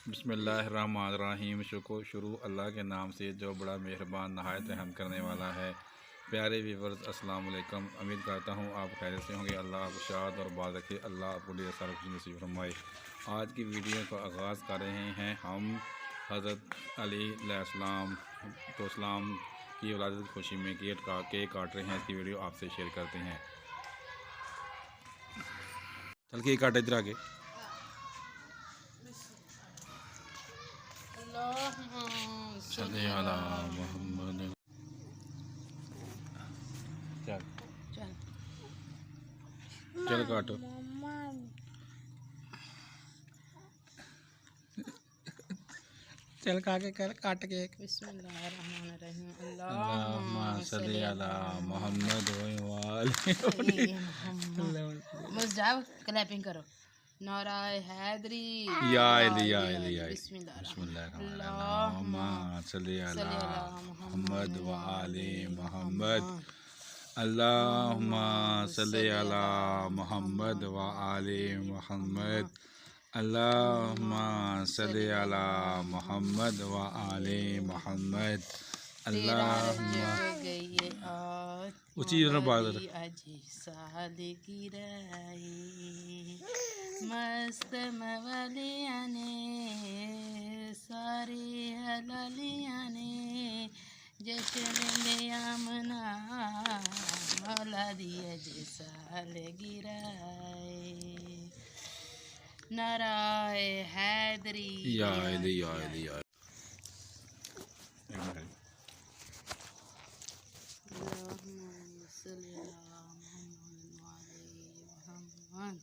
बिस्मिल्लाहिर्रहमानिर्रहीम। शुरू अल्लाह के नाम से जो बड़ा मेहरबान नहायत रहम करने वाला है। प्यारे व्यूअर्स अस्सलाम वालेकुम। उम्मीद करता हूँ आप खैरियत से होंगे। अल्लाह आपको शाद और बाद रखे। अल्लाह आपको ढेर सारा खुशी नसीब फरमाए। आज की वीडियो का आगाज़ कर रहे हैं हम हज़रत अली अलैहिस्सलाम तो इस्लाम की वलादत की खुशी में केक काट रहे हैं। इसकी वीडियो आपसे शेयर करते हैं। चल केक काट इधर आगे। चल चल काटो। चल काके कर काट केक। बिस्मिल्लाहिर्रहमानिर्रहीम। अल्लाहुम्मा सल्ली अला मुहम्मद व आले बस जाओ क्लैपिंग करो। नाराए हैदरी या अली बिस्मिल्लाह। अल्लाहुम्मा सल्ली अला मुहम्मद व आले मुहम्मद। अल्लाहुम्मा सल्ली अला मुहम्मद व आले मुहम्मद। अल्लाहुम्मा सल्ली अला मुहम्मद व आले मुहम्मद। अल्लाहुम्मा उची बादर साल गिराए मस्त मवालिया ने सारे हलालिया ने जश्न में आमना मौला दिया जे साल गिराए। नाराए हैदरी या अली या अली या अल्लाहुम्मा सल्ली अला मुहम्मद व आले मुहम्मद।